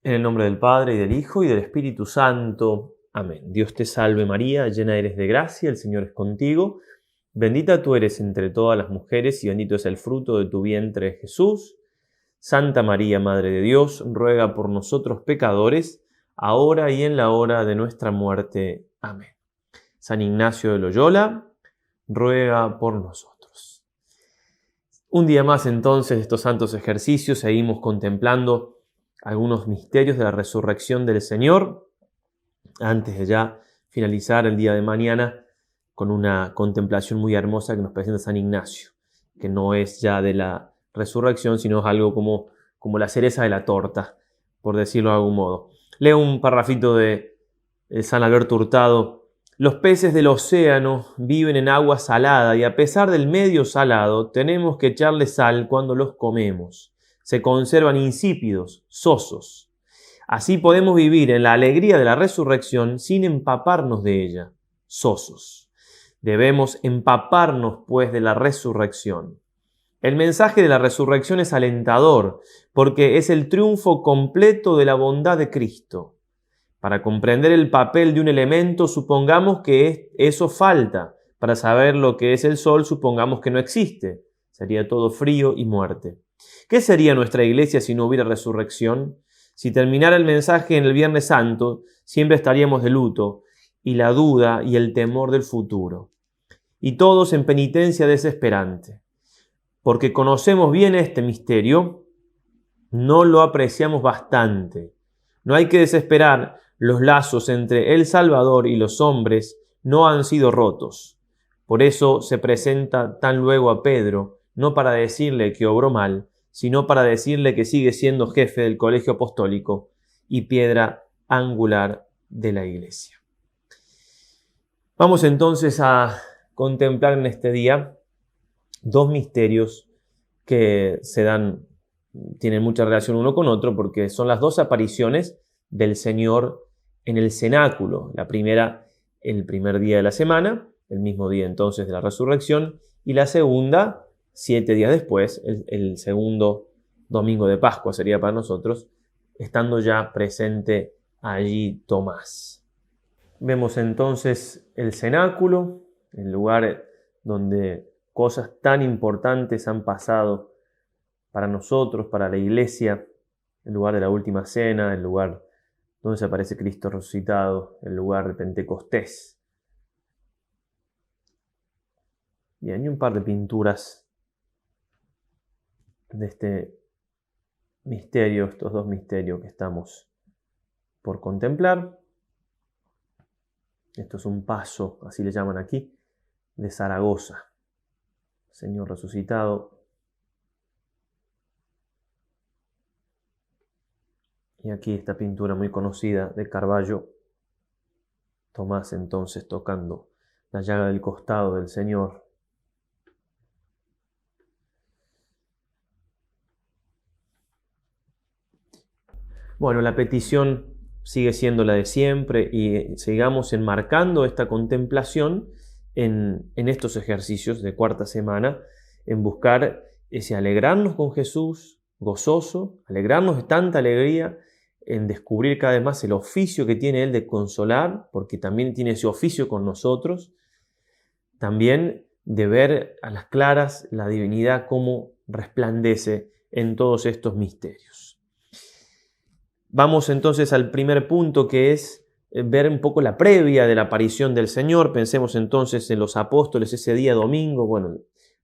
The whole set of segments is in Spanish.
En el nombre del Padre, y del Hijo, y del Espíritu Santo. Amén. Dios te salve María, llena eres de gracia, el Señor es contigo. Bendita tú eres entre todas las mujeres, y bendito es el fruto de tu vientre, Jesús. Santa María, Madre de Dios, ruega por nosotros pecadores, ahora y en la hora de nuestra muerte. Amén. San Ignacio de Loyola, ruega por nosotros. Un día más entonces de estos santos ejercicios seguimos contemplando algunos misterios de la resurrección del Señor, antes de ya finalizar el día de mañana con una contemplación muy hermosa que nos presenta San Ignacio, que no es ya de la resurrección, sino es algo como la cereza de la torta, por decirlo de algún modo. Leo un parrafito de San Alberto Hurtado. Los peces del océano viven en agua salada y a pesar del medio salado tenemos que echarle sal cuando los comemos. Se conservan insípidos, sosos. Así podemos vivir en la alegría de la resurrección sin empaparnos de ella, sosos. Debemos empaparnos, pues, de la resurrección. El mensaje de la resurrección es alentador, porque es el triunfo completo de la bondad de Cristo. Para comprender el papel de un elemento, supongamos que eso falta. Para saber lo que es el sol, supongamos que no existe. Sería todo frío y muerte. ¿Qué sería nuestra iglesia si no hubiera resurrección? Si terminara el mensaje en el Viernes Santo, siempre estaríamos de luto, y la duda y el temor del futuro. Y todos en penitencia desesperante. Porque conocemos bien este misterio, no lo apreciamos bastante. No hay que desesperar, los lazos entre el Salvador y los hombres no han sido rotos. Por eso se presenta tan luego a Pedro, no para decirle que obró mal, sino para decirle que sigue siendo jefe del colegio apostólico y piedra angular de la iglesia. Vamos entonces a contemplar en este día dos misterios que tienen mucha relación uno con otro, porque son las dos apariciones del Señor en el cenáculo. La primera, el primer día de la semana, el mismo día entonces de la resurrección, y la segunda, 7 días después, el segundo domingo de Pascua sería para nosotros, estando ya presente allí Tomás. Vemos entonces el cenáculo, el lugar donde cosas tan importantes han pasado para nosotros, para la iglesia, el lugar de la última cena, el lugar donde se aparece Cristo resucitado, el lugar de Pentecostés. Y hay un par de pinturas de este misterio, estos dos misterios que estamos por contemplar. Esto es un paso, así le llaman aquí, de Zaragoza. Señor resucitado. Y aquí esta pintura muy conocida de Caravaggio. Tomás entonces tocando la llaga del costado del Señor. Bueno, la petición sigue siendo la de siempre y sigamos enmarcando esta contemplación en estos ejercicios de cuarta semana, en buscar ese alegrarnos con Jesús, gozoso, alegrarnos de tanta alegría, en descubrir cada vez más el oficio que tiene Él de consolar, porque también tiene ese oficio con nosotros, también de ver a las claras la divinidad cómo resplandece en todos estos misterios. Vamos entonces al primer punto, que es ver un poco la previa de la aparición del Señor. Pensemos entonces en los apóstoles ese día domingo, bueno,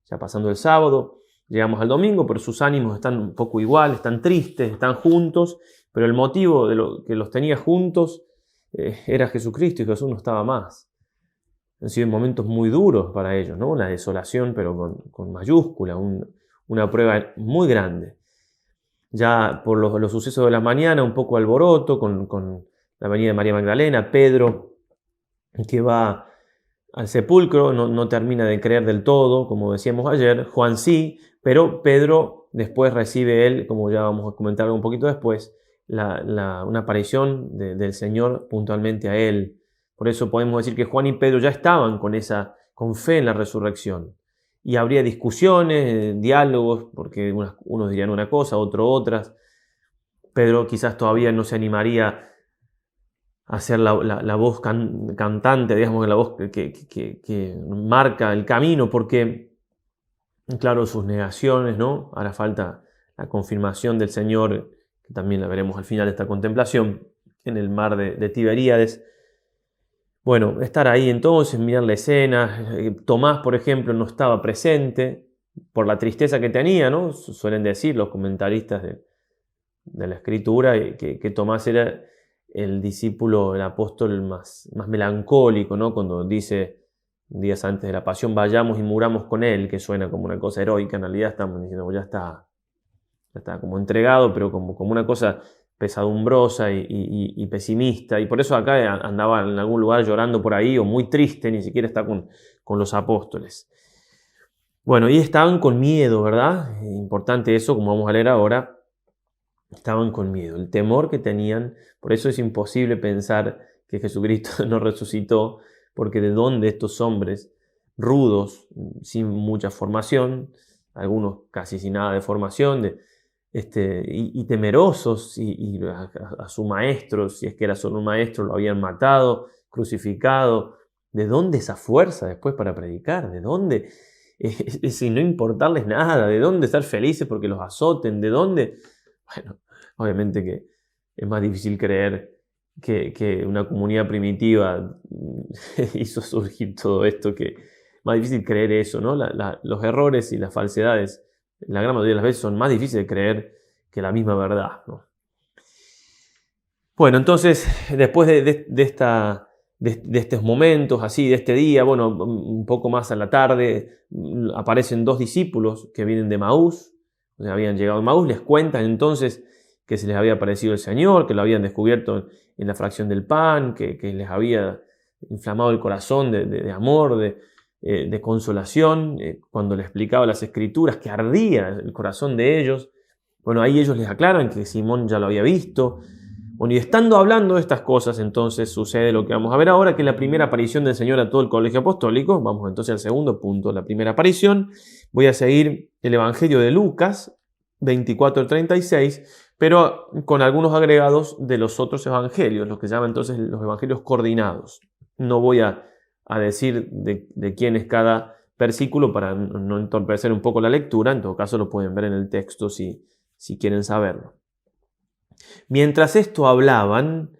ya pasando el sábado, llegamos al domingo, pero sus ánimos están un poco igual, están tristes, están juntos, pero el motivo de lo que los tenía juntos era Jesucristo, y Jesús no estaba más. Han sido momentos muy duros para ellos, ¿no? Una desolación, pero con mayúscula, una prueba muy grande. Ya por los sucesos de la mañana, un poco alboroto con la venida de María Magdalena, Pedro, que va al sepulcro, no termina de creer del todo, como decíamos ayer. Juan sí, pero Pedro después recibe él, como ya vamos a comentar un poquito después, una aparición del Señor puntualmente a él. Por eso podemos decir que Juan y Pedro ya estaban con fe en la resurrección. y habría discusiones, diálogos, porque unos dirían una cosa, otros otras. Pedro quizás todavía no se animaría a ser la voz cantante, digamos, la voz que marca el camino, porque, claro, sus negaciones, ¿no? Hará falta la confirmación del Señor, que también la veremos al final de esta contemplación, en el mar de Tiberíades. Bueno, estar ahí entonces, mirar la escena. Tomás, por ejemplo, no estaba presente por la tristeza que tenía, ¿no? Suelen decir los comentaristas de la Escritura que Tomás era el discípulo, el apóstol más melancólico, ¿no? Cuando dice días antes de la pasión, vayamos y muramos con él, que suena como una cosa heroica, en realidad estamos diciendo, ya está como entregado, pero como una cosa pesadumbrosa y pesimista, y por eso acá andaba en algún lugar llorando por ahí, o muy triste, ni siquiera está con los apóstoles. Bueno, y estaban con miedo, ¿verdad? Importante eso, como vamos a leer ahora, estaban con miedo, el temor que tenían. Por eso es imposible pensar que Jesucristo no resucitó, porque de dónde estos hombres rudos, sin mucha formación, algunos casi sin nada de formación, y temerosos, y a su maestro, si es que era solo un maestro, lo habían matado, crucificado. ¿De dónde esa fuerza después para predicar? ¿De dónde? Sin no importarles nada, ¿de dónde estar felices porque los azoten? ¿De dónde? Bueno, obviamente que es más difícil creer que una comunidad primitiva hizo surgir todo esto, que más difícil creer eso, ¿no? Los errores y las falsedades, la gran mayoría de las veces, son más difíciles de creer que la misma verdad, ¿no? Bueno, entonces, después de estos momentos, así, de este día, bueno, un poco más a la tarde, aparecen dos discípulos que vienen de Maús, o sea, habían llegado a Maús, les cuentan entonces que se les había aparecido el Señor, que lo habían descubierto en la fracción del pan, que les había inflamado el corazón de amor, de consolación, cuando le explicaba las Escrituras, que ardía el corazón de ellos. Bueno, ahí ellos les aclaran que Simón ya lo había visto. Bueno, y estando hablando de estas cosas, entonces sucede lo que vamos a ver ahora, que es la primera aparición del Señor a todo el colegio apostólico. Vamos entonces al segundo punto, la primera aparición. Voy a seguir el Evangelio de Lucas, 24-36, pero con algunos agregados de los otros evangelios, los que se llaman entonces los evangelios coordinados. No voy a decir de quién es cada versículo para no entorpecer un poco la lectura. En todo caso lo pueden ver en el texto si quieren saberlo. Mientras esto hablaban,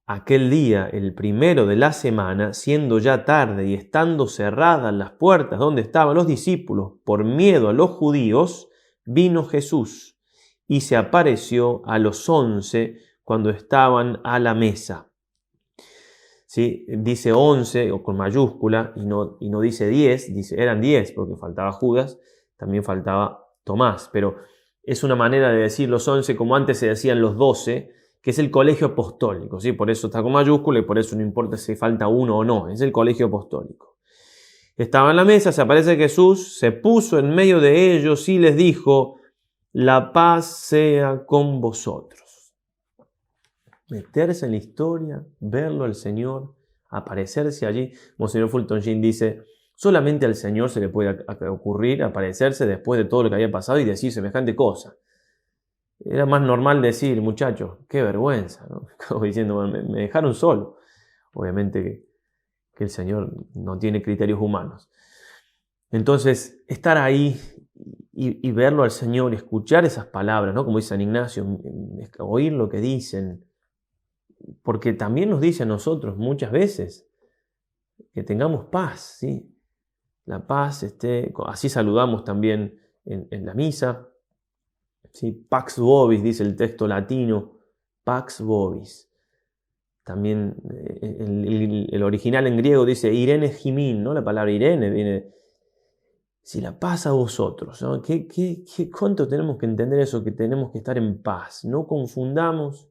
aquel día, el primero de la semana, siendo ya tarde y estando cerradas las puertas donde estaban los discípulos por miedo a los judíos, vino Jesús y se apareció a los 11 cuando estaban a la mesa. ¿Sí? Dice 11 o con mayúscula y no dice 10, dice eran 10 porque faltaba Judas, también faltaba Tomás, pero es una manera de decir los 11 como antes se decían los 12, que es el colegio apostólico, ¿sí? Por eso está con mayúscula y por eso no importa si falta uno o no, es el colegio apostólico. Estaba en la mesa, se aparece Jesús, se puso en medio de ellos y les dijo, la paz sea con vosotros. Meterse en la historia, verlo al Señor, aparecerse allí. Monseñor Fulton Sheen dice, solamente al Señor se le puede ocurrir aparecerse después de todo lo que había pasado y decir semejante cosa. Era más normal decir, muchachos, qué vergüenza, ¿no? Como diciendo, me dejaron solo. Obviamente que el Señor no tiene criterios humanos. Entonces, estar ahí y verlo al Señor, escuchar esas palabras, ¿no? Como dice San Ignacio, oír lo que dicen, porque también nos dice a nosotros muchas veces que tengamos paz, ¿sí? La paz esté, así saludamos también en la misa, ¿sí? Pax vobis, dice el texto latino, Pax vobis. También el original en griego dice Irene Jimin, ¿no? La palabra Irene viene, si la paz a vosotros, ¿no? ¿Cuánto tenemos que entender eso? Que tenemos que estar en paz, no confundamos.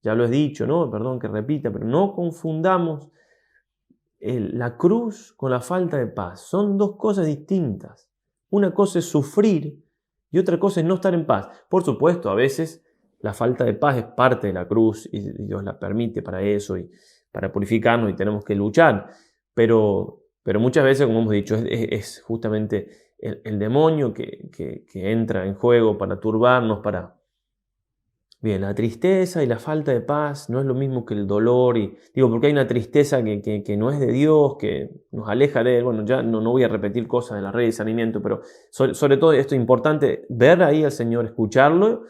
Ya lo he dicho, ¿no? Perdón que repita, pero no confundamos la cruz con la falta de paz. Son dos cosas distintas. Una cosa es sufrir y otra cosa es no estar en paz. Por supuesto, a veces la falta de paz es parte de la cruz y Dios la permite para eso y para purificarnos y tenemos que luchar. Pero muchas veces, como hemos dicho, es justamente el demonio que entra en juego para turbarnos, Bien, la tristeza y la falta de paz no es lo mismo que el dolor, porque hay una tristeza que no es de Dios, que nos aleja de Él. Bueno, ya no voy a repetir cosas de la red de discernimiento, pero sobre todo esto es importante, ver ahí al Señor, escucharlo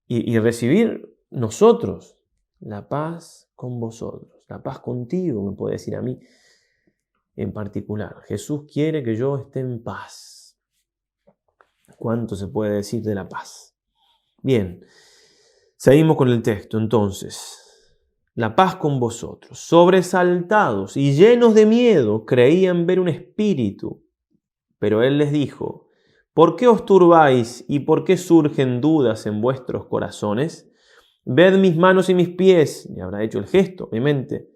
y recibir nosotros la paz con vosotros, la paz contigo, me puede decir a mí en particular. Jesús quiere que yo esté en paz. ¿Cuánto se puede decir de la paz? Bien. Seguimos con el texto, entonces. La paz con vosotros. Sobresaltados y llenos de miedo, creían ver un espíritu. Pero él les dijo: ¿por qué os turbáis y por qué surgen dudas en vuestros corazones? Ved mis manos y mis pies. Y habrá hecho el gesto, obviamente.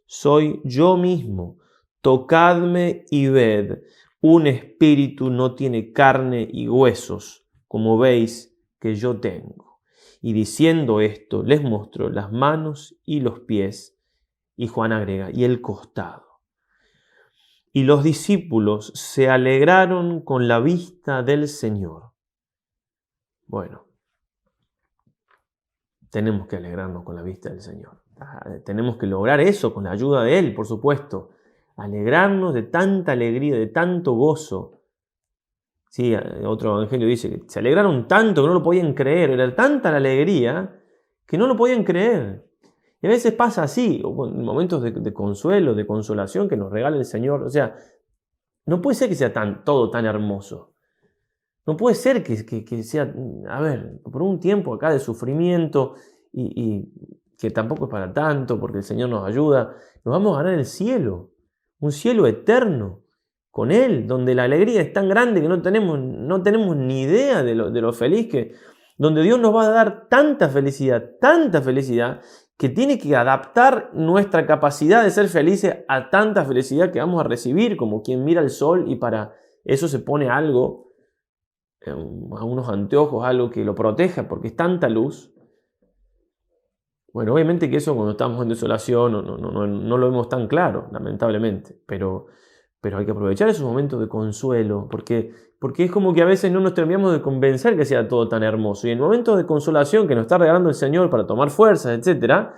Soy yo mismo. Tocadme y ved. Un espíritu no tiene carne y huesos, como veis que yo tengo. Y diciendo esto, les mostró las manos y los pies, y Juan agrega, y el costado. Y los discípulos se alegraron con la vista del Señor. Bueno, tenemos que alegrarnos con la vista del Señor. Tenemos que lograr eso con la ayuda de Él, por supuesto. Alegrarnos de tanta alegría, de tanto gozo. Sí, otro evangelio dice que se alegraron tanto que no lo podían creer. Era tanta la alegría que no lo podían creer. Y a veces pasa así, en momentos de consuelo, de consolación que nos regala el Señor. O sea, no puede ser que sea todo tan hermoso. No puede ser que sea, por un tiempo acá de sufrimiento y que tampoco es para tanto, porque el Señor nos ayuda. Nos vamos a ganar el cielo, un cielo eterno con Él, donde la alegría es tan grande que no tenemos ni idea de lo feliz donde Dios nos va a dar tanta felicidad, que tiene que adaptar nuestra capacidad de ser felices a tanta felicidad que vamos a recibir, como quien mira el sol y para eso se pone algo, a unos anteojos, algo que lo proteja, porque es tanta luz. Bueno, obviamente que eso cuando estamos en desolación no lo vemos tan claro, lamentablemente, pero hay que aprovechar esos momentos de consuelo, porque es como que a veces no nos terminamos de convencer que sea todo tan hermoso. Y en momentos de consolación que nos está regalando el Señor para tomar fuerzas, etc.,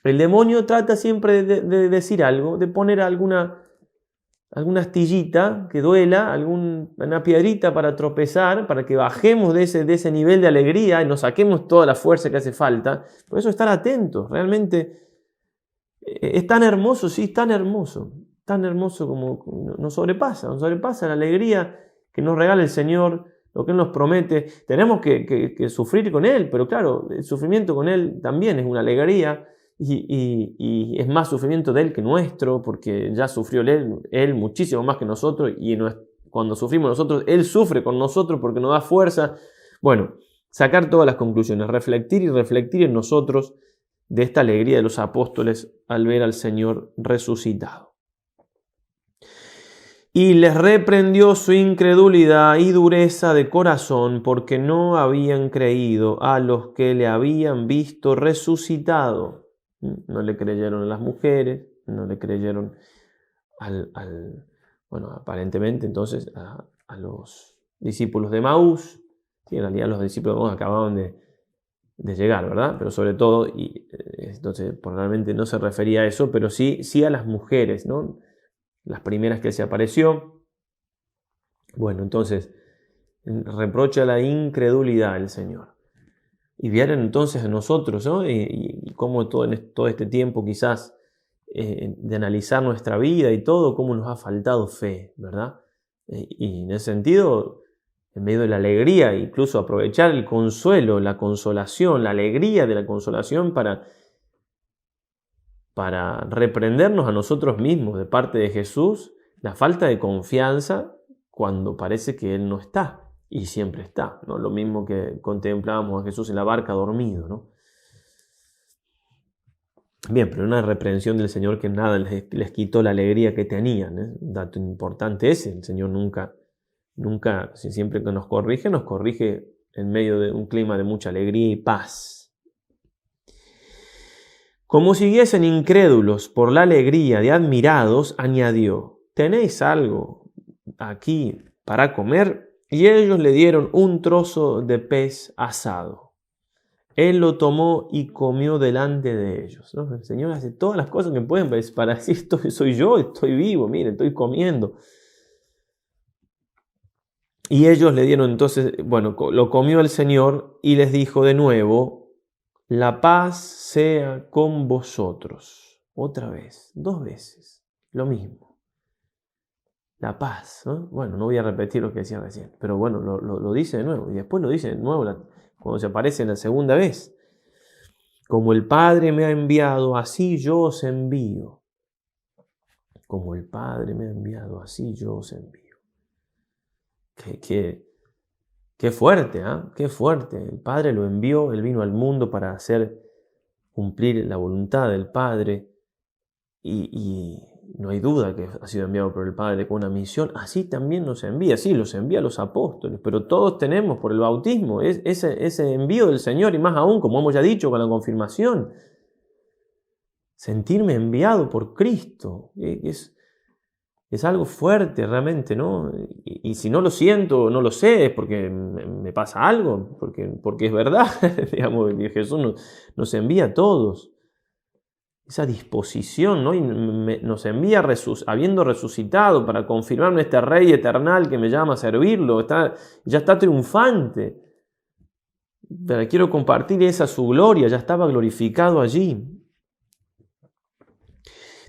el demonio trata siempre de decir algo, de poner alguna astillita que duela, una piedrita para tropezar, para que bajemos de ese nivel de alegría y nos saquemos toda la fuerza que hace falta. Por eso estar atentos, realmente es tan hermoso, sí, tan hermoso como nos sobrepasa la alegría que nos regala el Señor, lo que Él nos promete. Tenemos que sufrir con Él, pero claro, el sufrimiento con Él también es una alegría y es más sufrimiento de Él que nuestro, porque ya sufrió Él muchísimo más que nosotros y cuando sufrimos nosotros, Él sufre con nosotros porque nos da fuerza. Bueno, sacar todas las conclusiones, reflectir en nosotros de esta alegría de los apóstoles al ver al Señor resucitado. Y les reprendió su incredulidad y dureza de corazón, porque no habían creído a los que le habían visto resucitado. No le creyeron a las mujeres, no le creyeron aparentemente entonces a los discípulos de Maús. Sí, en realidad los discípulos de Maús acababan de llegar, ¿verdad? Pero sobre todo, entonces probablemente no se refería a eso, pero sí a las mujeres, ¿no? Las primeras que se apareció. Bueno, entonces, reprocha la incredulidad el Señor. Y vieron entonces a nosotros, ¿no? Y cómo todo este tiempo quizás de analizar nuestra vida y todo, cómo nos ha faltado fe, ¿verdad? Y en ese sentido, en medio de la alegría, incluso aprovechar el consuelo, la consolación, la alegría de la consolación para reprendernos a nosotros mismos de parte de Jesús, la falta de confianza cuando parece que Él no está y siempre está, ¿no? Lo mismo que contemplábamos a Jesús en la barca dormido, ¿no? Bien, pero una reprensión del Señor que nada les quitó la alegría que tenían, ¿eh? Un dato importante ese, el Señor nunca, siempre que nos corrige en medio de un clima de mucha alegría y paz. Como siguiesen incrédulos por la alegría de admirados, añadió: ¿tenéis algo aquí para comer, y ellos le dieron un trozo de pez asado. Él lo tomó y comió delante de ellos, ¿no? El Señor hace todas las cosas que pueden para decir, soy yo, estoy vivo, miren, estoy comiendo. Y ellos le dieron entonces, bueno, lo comió el Señor y les dijo de nuevo, la paz sea con vosotros. Otra vez, 2 veces, lo mismo. La paz, ¿no? Bueno, no voy a repetir lo que decía recién, pero bueno, lo dice de nuevo. Y después lo dice de nuevo cuando se aparece la segunda vez. Como el Padre me ha enviado, así yo os envío. Como el Padre me ha enviado, así yo os envío. Qué fuerte, ¿eh? Qué fuerte. El Padre lo envió, Él vino al mundo para hacer cumplir la voluntad del Padre. Y no hay duda que ha sido enviado por el Padre con una misión. Así también nos envía. Sí, los envía a los apóstoles, pero todos tenemos por el bautismo ese envío del Señor, y más aún, como hemos ya dicho con la confirmación, sentirme enviado por Cristo. Es algo fuerte realmente, ¿no? Y si no lo siento, no lo sé, es porque me pasa algo, porque es verdad. Digamos, Jesús nos envía a todos. Esa disposición, ¿no? Y nos envía habiendo resucitado para confirmarme este Rey eternal que me llama a servirlo. Ya está triunfante. Pero quiero compartir su gloria, ya estaba glorificado allí.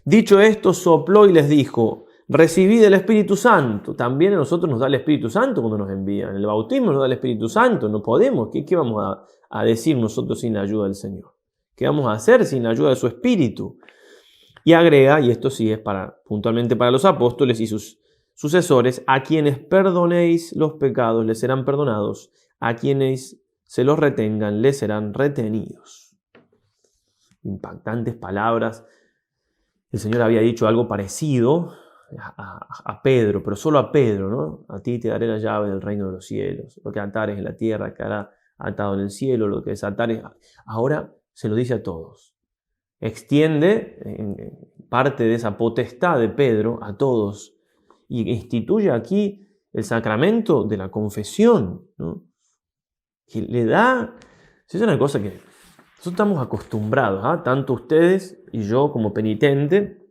Dicho esto, sopló y les dijo, recibid el Espíritu Santo. También a nosotros nos da el Espíritu Santo cuando nos envía. En el bautismo nos da el Espíritu Santo. No podemos. ¿Qué vamos a decir nosotros sin la ayuda del Señor? ¿Qué vamos a hacer sin la ayuda de su Espíritu? Y agrega, y esto sí es puntualmente para los apóstoles y sus sucesores, a quienes perdonéis los pecados les serán perdonados, a quienes se los retengan les serán retenidos. Impactantes palabras. El Señor había dicho algo parecido a Pedro, pero solo a Pedro, ¿no? A ti te daré la llave del reino de los cielos. Lo que atares en la tierra quedará atado en el cielo, lo que desatares. Ahora se lo dice a todos. Extiende parte de esa potestad de Pedro a todos y instituye aquí el sacramento de la confesión, ¿no? Que le da, es una cosa que nosotros estamos acostumbrados, ¿eh? Tanto ustedes y yo como penitente,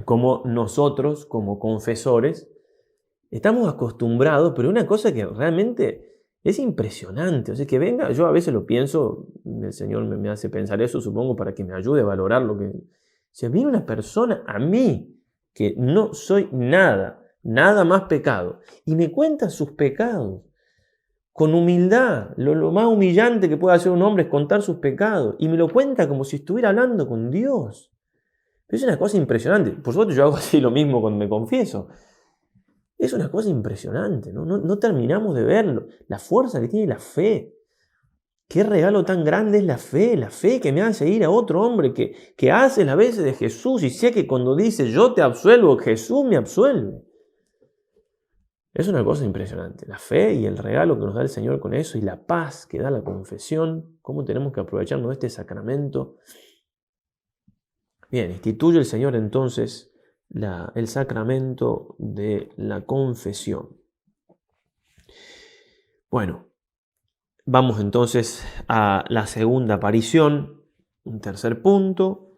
como nosotros como confesores, estamos acostumbrados, pero una cosa que realmente es impresionante. O sea, que venga, yo a veces lo pienso, el Señor me hace pensar eso, supongo, para que me ayude a valorar lo que... Si viene una persona a mí, que no soy nada más pecado, y me cuenta sus pecados, con humildad, lo más humillante que puede hacer un hombre es contar sus pecados, y me lo cuenta como si estuviera hablando con Dios. Pero es una cosa impresionante. Por supuesto, yo hago así lo mismo cuando me confieso. Es una cosa impresionante, ¿no? No terminamos de verlo. La fuerza que tiene la fe. Qué regalo tan grande es la fe que me hace ir a otro hombre que hace las veces de Jesús y sé que cuando dice yo te absuelvo, Jesús me absuelve. Es una cosa impresionante. La fe y el regalo que nos da el Señor con eso y la paz que da la confesión, cómo tenemos que aprovecharnos de este sacramento. Bien, instituye el Señor entonces el sacramento de la confesión. Bueno, vamos entonces a la segunda aparición, un tercer punto,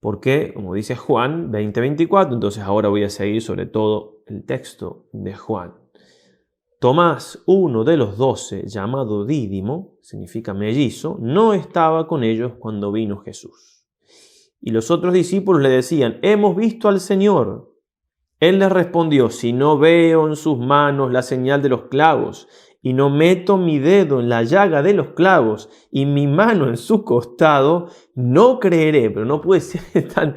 porque, como dice Juan 20:24, entonces ahora voy a seguir sobre todo el texto de Juan. Tomás, uno de los 12, llamado Dídimo, significa mellizo, no estaba con ellos cuando vino Jesús. Y los otros discípulos le decían, hemos visto al Señor. Él les respondió, si no veo en sus manos la señal de los clavos, y no meto mi dedo en la llaga de los clavos, y mi mano en su costado, no creeré. Pero no puede ser tan,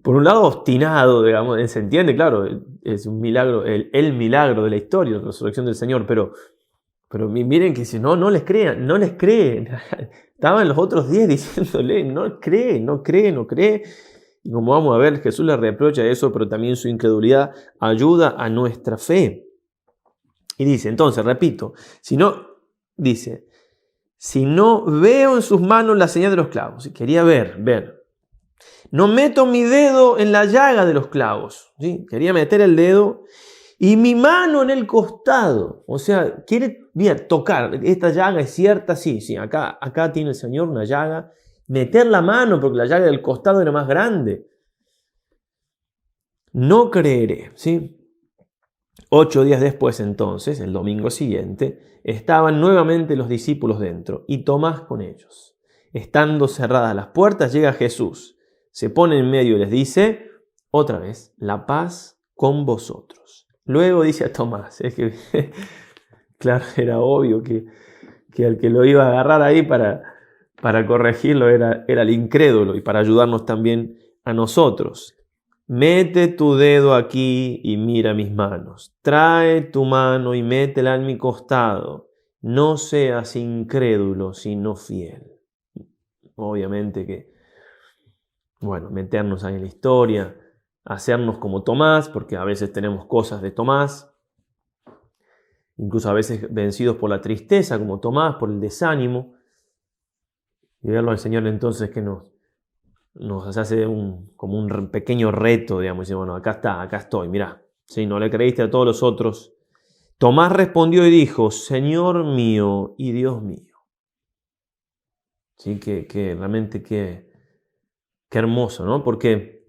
por un lado, obstinado, digamos, se entiende, claro, es un milagro, el milagro de la historia, la resurrección del Señor, pero miren que si no les crean, no les creen. Estaban los otros 10 diciéndole, no cree. Y como vamos a ver, Jesús le reprocha eso, pero también su incredulidad ayuda a nuestra fe. Y dice, entonces, repito, si no veo en sus manos la señal de los clavos, quería ver. No meto mi dedo en la llaga de los clavos, ¿sí? Quería meter el dedo y mi mano en el costado. O sea, quiere tocar. Esta llaga es cierta, sí, acá tiene el Señor una llaga. Meter la mano, porque la llaga del costado era más grande. No creeré, ¿sí? 8 días después, entonces, el domingo siguiente, estaban nuevamente los discípulos dentro y Tomás con ellos. Estando cerradas las puertas, llega Jesús, se pone en medio y les dice, otra vez, la paz con vosotros. Luego dice a Tomás, es que, claro, era obvio que el que lo iba a agarrar ahí para corregirlo era el incrédulo y para ayudarnos también a nosotros. Mete tu dedo aquí y mira mis manos. Trae tu mano y métela en mi costado. No seas incrédulo, sino fiel. Obviamente que, meternos ahí en la historia, hacernos como Tomás, porque a veces tenemos cosas de Tomás, incluso a veces vencidos por la tristeza, como Tomás, por el desánimo, y verlo al Señor entonces que nos hace como un pequeño reto, digamos, y dice, bueno, acá estoy, mirá, ¿sí? No le creíste a todos los otros. Tomás respondió y dijo, Señor mío y Dios mío. Sí, que realmente qué hermoso, ¿no? Porque,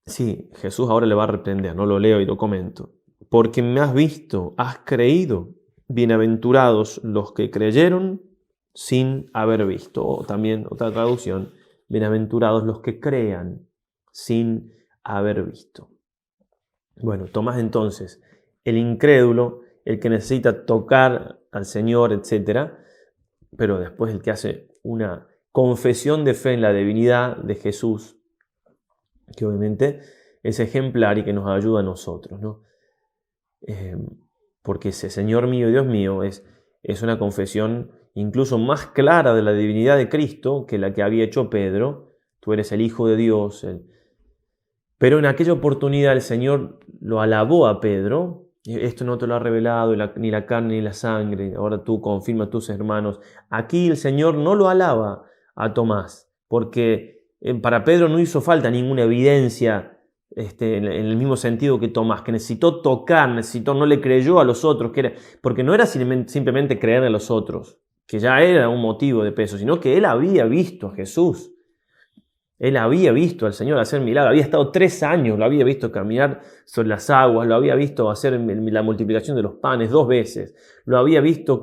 sí, Jesús ahora le va a reprender, no lo leo y lo comento. Porque me has visto, has creído, bienaventurados los que creyeron sin haber visto. O también otra traducción, bienaventurados los que crean sin haber visto. Bueno, Tomás entonces, el incrédulo, el que necesita tocar al Señor, etc., pero después el que hace una confesión de fe en la divinidad de Jesús, que obviamente es ejemplar y que nos ayuda a nosotros, ¿no? Porque ese Señor mío y Dios mío es una confesión incluso más clara de la divinidad de Cristo que la que había hecho Pedro. Tú eres el Hijo de Dios. Pero en aquella oportunidad el Señor lo alabó a Pedro. Esto no te lo ha revelado ni la carne ni la sangre. Ahora tú confirma a tus hermanos. Aquí el Señor no lo alaba a Tomás, porque para Pedro no hizo falta ninguna evidencia en el mismo sentido que Tomás, que necesitó tocar, no le creyó a los otros, porque no era simplemente creer a los otros, que ya era un motivo de peso, sino que él había visto a Jesús. Él había visto al Señor hacer milagros, había estado 3 años, lo había visto caminar sobre las aguas, lo había visto hacer la multiplicación de los panes 2 veces, lo había visto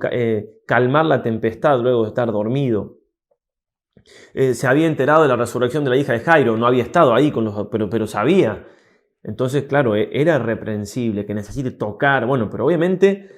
calmar la tempestad luego de estar dormido. Se había enterado de la resurrección de la hija de Jairo, no había estado ahí, pero sabía. Entonces, claro, era reprensible que necesite tocar, pero obviamente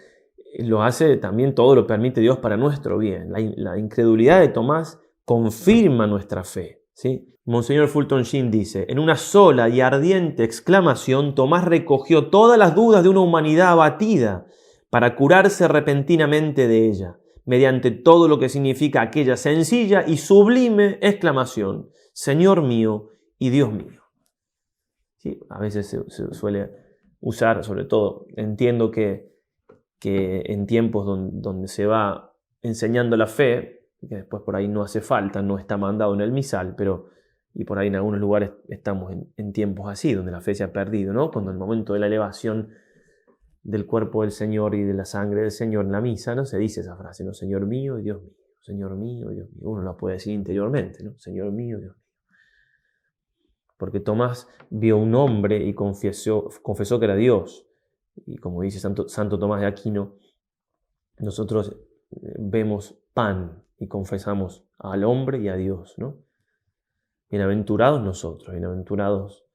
lo hace también, todo lo permite Dios para nuestro bien. La incredulidad de Tomás confirma nuestra fe, ¿sí? Monseñor Fulton Sheen dice, en una sola y ardiente exclamación, Tomás recogió todas las dudas de una humanidad abatida para curarse repentinamente de ella, mediante todo lo que significa aquella sencilla y sublime exclamación, Señor mío y Dios mío. Sí, a veces se suele usar, sobre todo, entiendo que en tiempos donde se va enseñando la fe, que después por ahí no hace falta, no está mandado en el misal, y por ahí en algunos lugares estamos en tiempos así, donde la fe se ha perdido, ¿no? Cuando en el momento de la elevación del cuerpo del Señor y de la sangre del Señor en la misa, ¿no? Se dice esa frase, ¿no? Señor mío y Dios mío, Señor mío y Dios mío. Uno la puede decir interiormente, ¿no? Señor mío y Dios mío. Porque Tomás vio un hombre y confesó que era Dios. Y como dice Santo Tomás de Aquino, nosotros vemos pan y confesamos al hombre y a Dios, ¿no? Bienaventurados nosotros, bienaventurados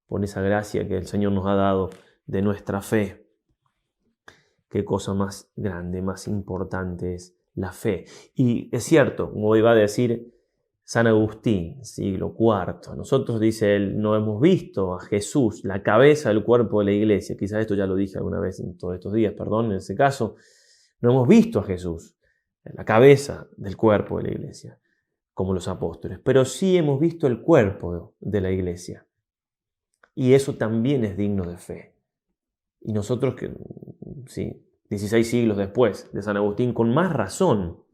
por esa gracia que el Señor nos ha dado de nuestra fe. Qué cosa más grande, más importante es la fe. Y es cierto, como iba a decir San Agustín, siglo IV, nosotros, dice él, no hemos visto a Jesús, la cabeza del cuerpo de la iglesia. Quizás esto ya lo dije alguna vez en todos estos días, en ese caso. No hemos visto a Jesús, la cabeza del cuerpo de la iglesia, como los apóstoles, pero sí hemos visto el cuerpo de la iglesia. Y eso también es digno de fe. Y nosotros, que sí, 16 siglos después de San Agustín, con más razón,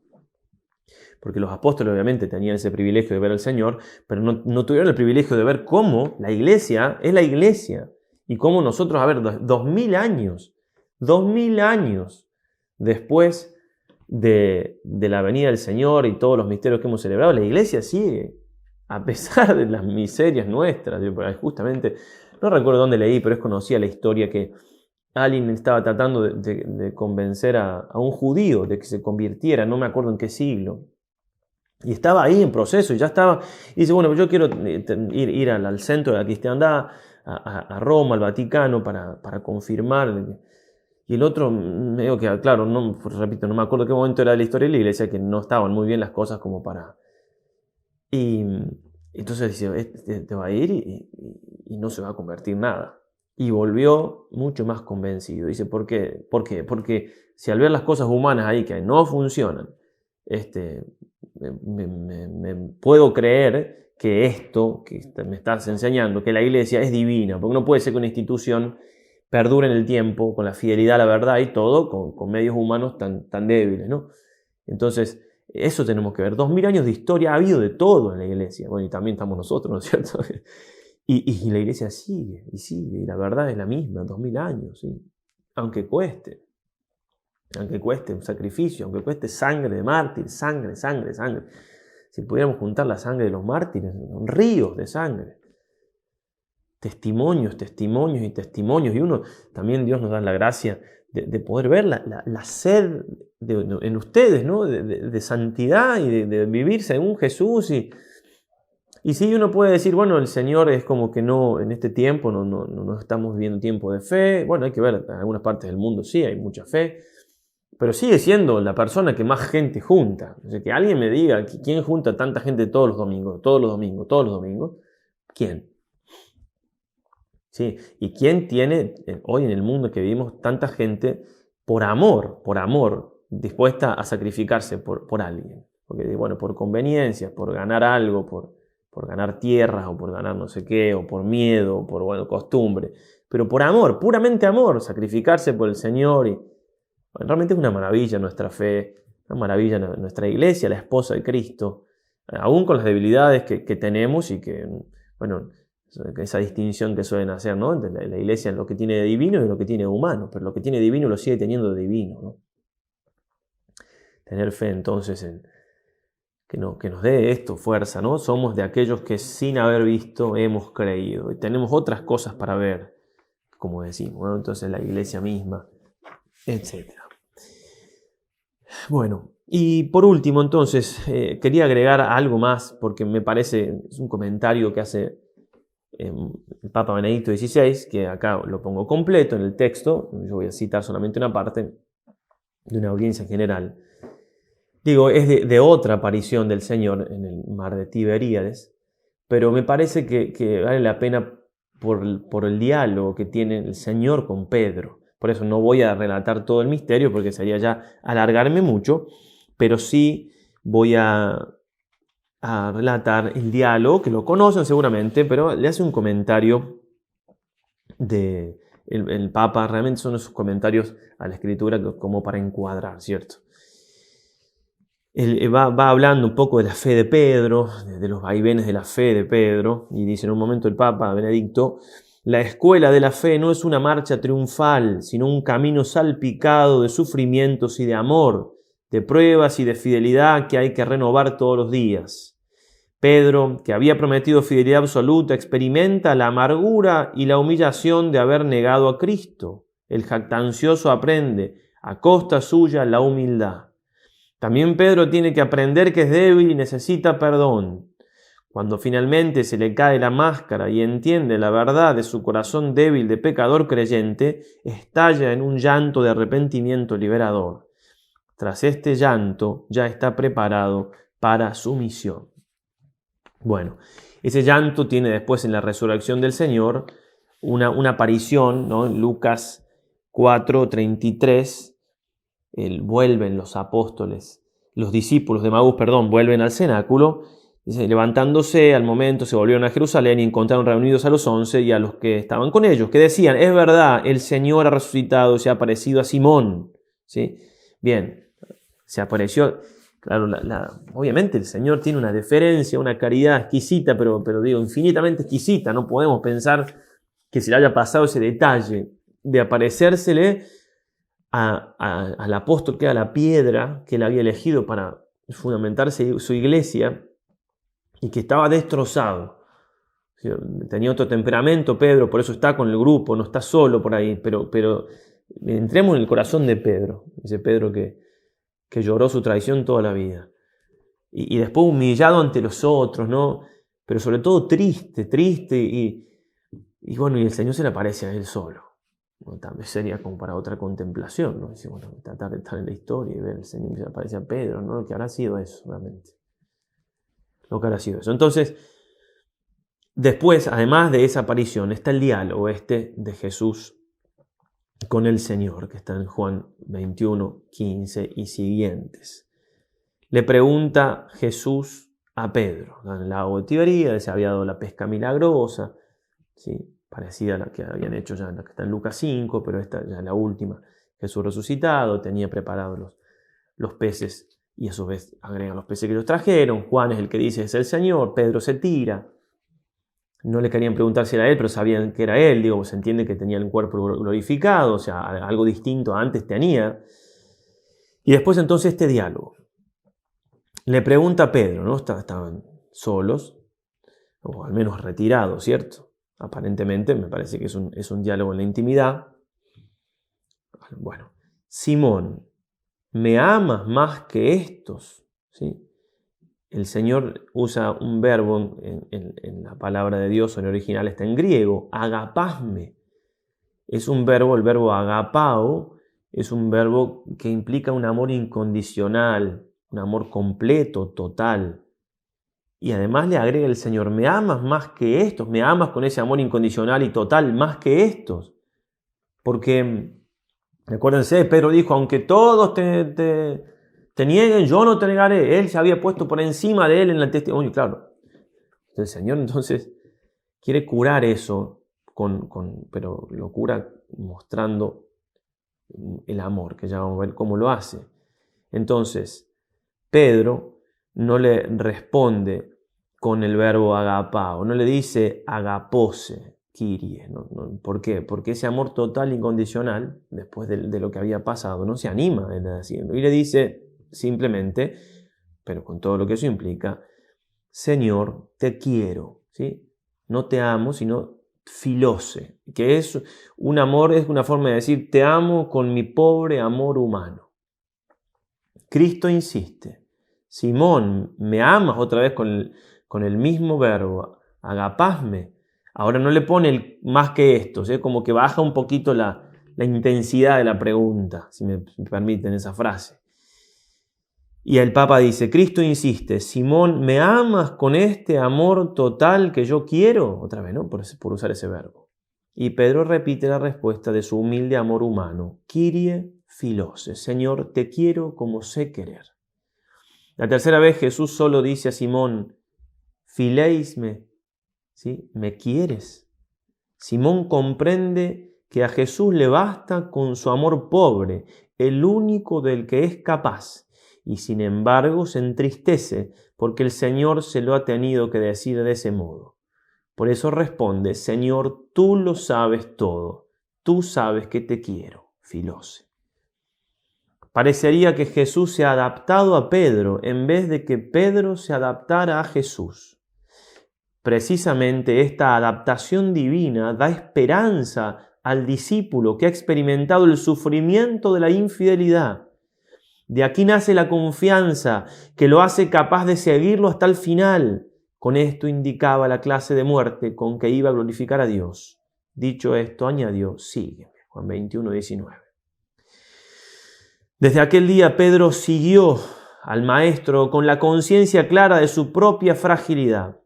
porque los apóstoles obviamente tenían ese privilegio de ver al Señor, pero no tuvieron el privilegio de ver cómo la iglesia es la iglesia, Y cómo nosotros, a ver, 2000 años después de la venida del Señor y todos los misterios que hemos celebrado, la iglesia sigue, a pesar de las miserias nuestras. Justamente, no recuerdo dónde leí, pero es conocida la historia que alguien estaba tratando de convencer a un judío de que se convirtiera, no me acuerdo en qué siglo. Y estaba ahí en proceso, y ya estaba, y dice, bueno, yo quiero ir al centro de la cristiandad, a Roma, al Vaticano, para confirmar. Y el otro, medio que, claro, no, repito, no me acuerdo qué momento era de la historia de la iglesia, que no estaban muy bien las cosas como para... Y entonces dice, te va a ir y no se va a convertir nada. Y volvió mucho más convencido. Dice, ¿por qué? ¿Por qué? Porque si al ver las cosas humanas ahí que no funcionan, me puedo creer que esto que me estás enseñando, que la iglesia es divina, porque no puede ser que una institución perdure en el tiempo con la fidelidad a la verdad y todo con medios humanos tan débiles, ¿no? Entonces, eso tenemos que ver. 2000 años de historia, ha habido de todo en la iglesia. Bueno, y también estamos nosotros, ¿no es cierto? Y la iglesia sigue, y la verdad es la misma, 2000 años, ¿sí? Aunque cueste un sacrificio, aunque cueste sangre de mártir, sangre. Si pudiéramos juntar la sangre de los mártires, son ríos de sangre. Testimonios. Y uno, también Dios nos da la gracia de poder ver la sed en ustedes, ¿no? de santidad y de vivir según Jesús. Y sí, uno puede decir, bueno, el Señor es como que no, en este tiempo no estamos viviendo tiempo de fe. Bueno, hay que ver, en algunas partes del mundo sí hay mucha fe, pero sigue siendo la persona que más gente junta. O sea, que alguien me diga, ¿quién junta tanta gente todos los domingos? ¿Quién? ¿Sí? ¿Y quién tiene hoy en el mundo que vivimos tanta gente por amor, dispuesta a sacrificarse por alguien? Porque, bueno, por conveniencia, por ganar algo, por ganar tierras, o por ganar no sé qué, o por miedo, o por, bueno, costumbre. Pero por amor, puramente amor, sacrificarse por el Señor. Y bueno, realmente es una maravilla nuestra fe, una maravilla nuestra iglesia, la esposa de Cristo, aún con las debilidades que tenemos y que, bueno, esa distinción que suelen hacer, ¿no? Entre la iglesia en lo que tiene de divino y lo que tiene de humano, pero lo que tiene de divino lo sigue teniendo de divino, ¿no? Tener fe entonces en que nos dé esto fuerza, ¿no? Somos de aquellos que sin haber visto hemos creído y tenemos otras cosas para ver, como decimos, ¿no? Entonces la iglesia misma, etc. Bueno, y por último entonces quería agregar algo más porque me parece, es un comentario que hace el Papa Benedicto XVI, que acá lo pongo completo en el texto, yo voy a citar solamente una parte de una audiencia general. Digo, es de otra aparición del Señor en el mar de Tiberíades, pero me parece que vale la pena por el diálogo que tiene el Señor con Pedro. Por eso no voy a relatar todo el misterio porque sería ya alargarme mucho, pero sí voy a relatar el diálogo, que lo conocen seguramente, pero le hace un comentario el Papa. Realmente son esos comentarios a la Escritura como para encuadrar, ¿cierto? Él va hablando un poco de la fe de Pedro, de los vaivenes de la fe de Pedro, y dice en un momento el Papa Benedicto: la escuela de la fe no es una marcha triunfal, sino un camino salpicado de sufrimientos y de amor, de pruebas y de fidelidad que hay que renovar todos los días. Pedro, que había prometido fidelidad absoluta, experimenta la amargura y la humillación de haber negado a Cristo. El jactancioso aprende, a costa suya, la humildad. También Pedro tiene que aprender que es débil y necesita perdón. Cuando finalmente se le cae la máscara y entiende la verdad de su corazón débil de pecador creyente, estalla en un llanto de arrepentimiento liberador. Tras este llanto ya está preparado para su misión. Bueno, ese llanto tiene después en la resurrección del Señor una aparición, ¿no? En Lucas 4:33, vuelven los apóstoles, los discípulos de Emaús, vuelven al cenáculo. Dice, levantándose al momento se volvieron a Jerusalén y encontraron reunidos a los 11 y a los que estaban con ellos, que decían: es verdad, el Señor ha resucitado y se ha aparecido a Simón. ¿Sí? Bien, se apareció. Claro, obviamente el Señor tiene una deferencia, una caridad exquisita, pero digo, infinitamente exquisita. No podemos pensar que se le haya pasado ese detalle de aparecérsele al apóstol, que era la piedra que él había elegido para fundamentarse su iglesia, y que estaba destrozado. Tenía otro temperamento Pedro, por eso está con el grupo, no está solo por ahí, pero entremos en el corazón de Pedro, ese Pedro que lloró su traición toda la vida. Y después humillado ante los otros, ¿no? Pero sobre todo triste, y bueno, y el Señor se le aparece a él solo. ¿No? Tal vez sería como para otra contemplación, ¿no? Dice, bueno, tratar de estar en la historia y ver el Señor que se le aparece a Pedro, ¿no? Lo que habrá sido eso, realmente. Lo que habrá sido eso. Entonces, después, además de esa aparición, está el diálogo de Jesús con el Señor, que está en Juan 21, 15 y siguientes. Le pregunta Jesús a Pedro, en el lago de Tiberíades, se había dado la pesca milagrosa, ¿sí? Parecida a la que habían hecho ya en la que está en Lucas 5, pero esta ya es la última. Jesús resucitado, tenía preparados los peces, y a su vez agregan los peces que los trajeron. Juan es el que dice es el Señor. Pedro se tira. No le querían preguntar si era él, pero sabían que era él. Digo, se entiende que tenía el cuerpo glorificado, o sea, algo distinto a antes tenía. Y después entonces este diálogo. Le pregunta a Pedro, ¿no? Estaban solos, o al menos retirados, ¿cierto? Aparentemente, me parece que es un diálogo en la intimidad. Bueno, Simón, ¿me amas más que estos? ¿Sí? El Señor usa un verbo en la palabra de Dios, en el original está en griego, agapasme. Es un verbo, el verbo agapao, es un verbo que implica un amor incondicional, un amor completo, total. Y además le agrega el Señor, ¿me amas más que estos? ¿Me amas con ese amor incondicional y total más que estos? Porque, acuérdense, Pedro dijo, aunque todos te nieguen, yo no te negaré. Él se había puesto por encima de él en el testimonio. Claro, el Señor entonces quiere curar eso, pero lo cura mostrando el amor, que ya vamos a ver cómo lo hace. Entonces, Pedro no le responde con el verbo agapao, no le dice agapose, Kyrie. No, ¿por qué? Porque ese amor total, incondicional, después de lo que había pasado, no se anima él haciendo. Y le dice simplemente, pero con todo lo que eso implica, Señor, te quiero, ¿sí? No te amo, sino filose, que es un amor, es una forma de decir, te amo con mi pobre amor humano. Cristo insiste, Simón, ¿me amas? Otra vez con el mismo verbo, agapasme. Ahora no le pone el más que esto, ¿sí? Como que baja un poquito la intensidad de la pregunta, si me permiten esa frase. Y el Papa dice, Cristo insiste, Simón, ¿me amas con este amor total que yo quiero? Otra vez, ¿no? Por usar ese verbo. Y Pedro repite la respuesta de su humilde amor humano, Kyrie filose, Señor, te quiero como sé querer. La tercera vez Jesús solo dice a Simón, fileisme, ¿sí? ¿Me quieres? Simón comprende que a Jesús le basta con su amor pobre, el único del que es capaz, y sin embargo se entristece porque el Señor se lo ha tenido que decir de ese modo. Por eso responde, Señor, tú lo sabes todo, tú sabes que te quiero, filose. Parecería que Jesús se ha adaptado a Pedro en vez de que Pedro se adaptara a Jesús. Precisamente esta adaptación divina da esperanza al discípulo que ha experimentado el sufrimiento de la infidelidad. De aquí nace la confianza que lo hace capaz de seguirlo hasta el final. Con esto indicaba la clase de muerte con que iba a glorificar a Dios. Dicho esto, añadió, sígueme. Juan 21, 19. Desde aquel día Pedro siguió al Maestro con la conciencia clara de su propia fragilidad.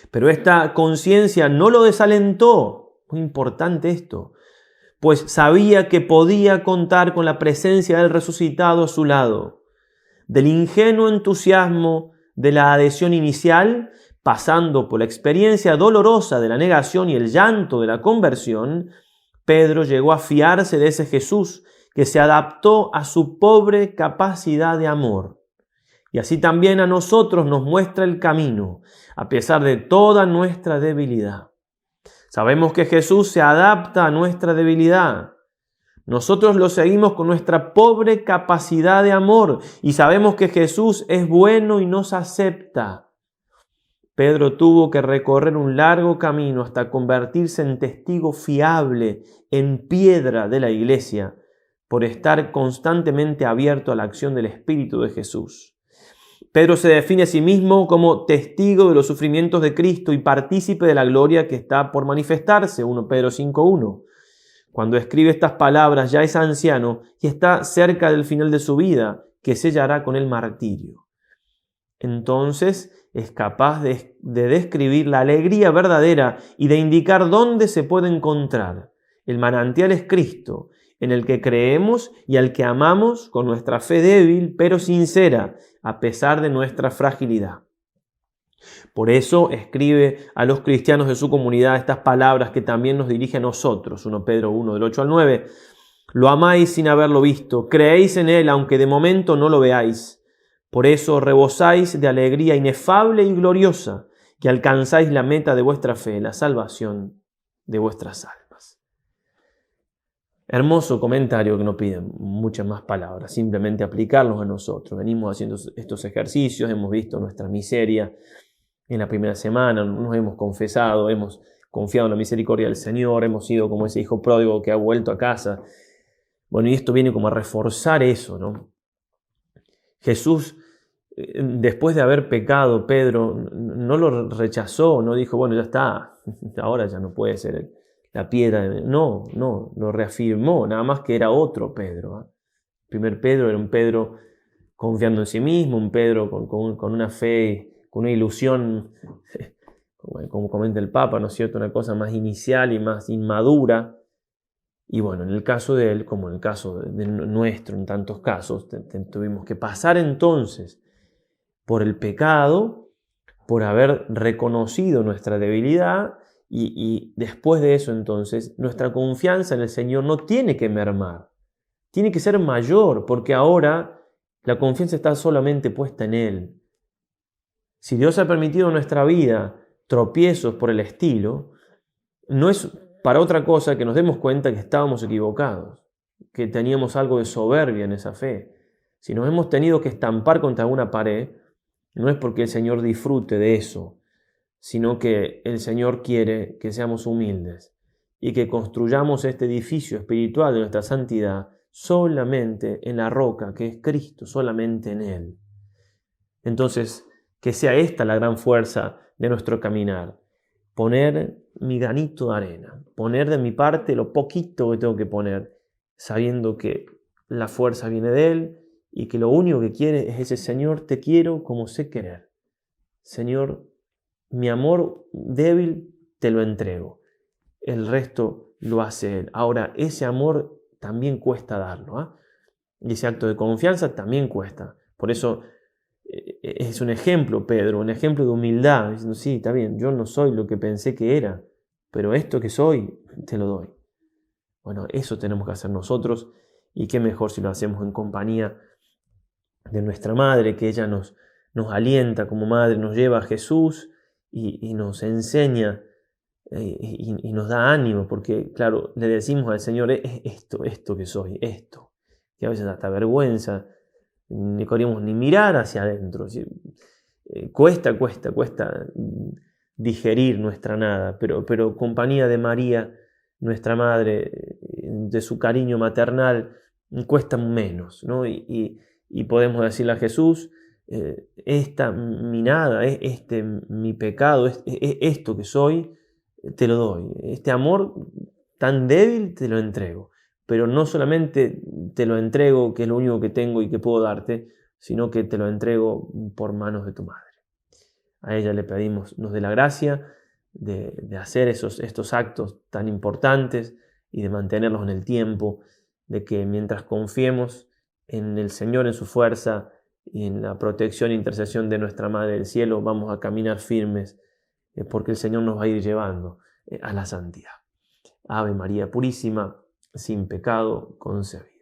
Pero esta conciencia no lo desalentó. Muy importante esto. Pues sabía que podía contar con la presencia del resucitado a su lado. Del ingenuo entusiasmo de la adhesión inicial, pasando por la experiencia dolorosa de la negación y el llanto de la conversión, Pedro llegó a fiarse de ese Jesús que se adaptó a su pobre capacidad de amor. Y así también a nosotros nos muestra el camino, a pesar de toda nuestra debilidad. Sabemos que Jesús se adapta a nuestra debilidad. Nosotros lo seguimos con nuestra pobre capacidad de amor y sabemos que Jesús es bueno y nos acepta. Pedro tuvo que recorrer un largo camino hasta convertirse en testigo fiable, en piedra de la iglesia, por estar constantemente abierto a la acción del Espíritu de Jesús. Pedro se define a sí mismo como testigo de los sufrimientos de Cristo y partícipe de la gloria que está por manifestarse, 1 Pedro 5:1. Cuando escribe estas palabras ya es anciano y está cerca del final de su vida, que sellará con el martirio. Entonces es capaz de describir la alegría verdadera y de indicar dónde se puede encontrar. El manantial es Cristo, en el que creemos y al que amamos con nuestra fe débil pero sincera, a pesar de nuestra fragilidad. Por eso escribe a los cristianos de su comunidad estas palabras que también nos dirige a nosotros, 1 Pedro 1, del 8 al 9. Lo amáis sin haberlo visto, creéis en él aunque de momento no lo veáis. Por eso rebosáis de alegría inefable y gloriosa, que alcanzáis la meta de vuestra fe, la salvación de vuestras almas. Hermoso comentario que no piden muchas más palabras, simplemente aplicarlos a nosotros. Venimos haciendo estos ejercicios, hemos visto nuestra miseria en la primera semana, nos hemos confesado, hemos confiado en la misericordia del Señor, hemos sido como ese hijo pródigo que ha vuelto a casa. Bueno, y esto viene como a reforzar eso, ¿no? Jesús, después de haber pecado, Pedro no lo rechazó, no dijo, bueno, ya está, ahora ya no puede ser la piedra. No, lo reafirmó, nada más que era otro Pedro. El primer Pedro era un Pedro confiando en sí mismo, un Pedro con una fe, con una ilusión, como comenta el Papa, ¿no es cierto?, una cosa más inicial y más inmadura. Y bueno, en el caso de él, como en el caso de nuestro, en tantos casos, tuvimos que pasar entonces por el pecado, por haber reconocido nuestra debilidad y después de eso entonces nuestra confianza en el Señor no tiene que mermar, tiene que ser mayor, porque ahora la confianza está solamente puesta en Él. Si Dios ha permitido en nuestra vida tropiezos por el estilo, no es para otra cosa que nos demos cuenta que estábamos equivocados, que teníamos algo de soberbia en esa fe. Si nos hemos tenido que estampar contra una pared, no es porque el Señor disfrute de eso, sino que el Señor quiere que seamos humildes y que construyamos este edificio espiritual de nuestra santidad solamente en la roca que es Cristo, solamente en Él. Entonces, que sea esta la gran fuerza de nuestro caminar. Poner mi granito de arena, poner de mi parte lo poquito que tengo que poner, sabiendo que la fuerza viene de Él y que lo único que quiere es ese Señor, te quiero como sé querer. Señor, mi amor débil te lo entrego. El resto lo hace Él. Ahora, ese amor también cuesta darlo, ¿eh? Y ese acto de confianza también cuesta. Por eso es un ejemplo, Pedro, un ejemplo de humildad, diciendo, sí, está bien, yo no soy lo que pensé que era, pero esto que soy, te lo doy. Bueno, eso tenemos que hacer nosotros, y qué mejor si lo hacemos en compañía de nuestra madre, que ella nos alienta como madre, nos lleva a Jesús y nos enseña y nos da ánimo, porque claro, le decimos al Señor, es esto que soy, esto, que a veces hasta vergüenza, ni queríamos ni mirar hacia adentro. Cuesta digerir nuestra nada, pero compañía de María, nuestra madre, de su cariño maternal, cuesta menos, ¿no? Y podemos decirle a Jesús, esta mi nada, mi pecado, esto que soy, te lo doy. Este amor tan débil te lo entrego. Pero no solamente te lo entrego, que es lo único que tengo y que puedo darte, sino que te lo entrego por manos de tu madre. A ella le pedimos, nos dé la gracia de hacer estos actos tan importantes y de mantenerlos en el tiempo, de que mientras confiemos en el Señor, en su fuerza y en la protección e intercesión de nuestra Madre del Cielo, vamos a caminar firmes, porque el Señor nos va a ir llevando a la santidad. Ave María Purísima, sin pecado concebida.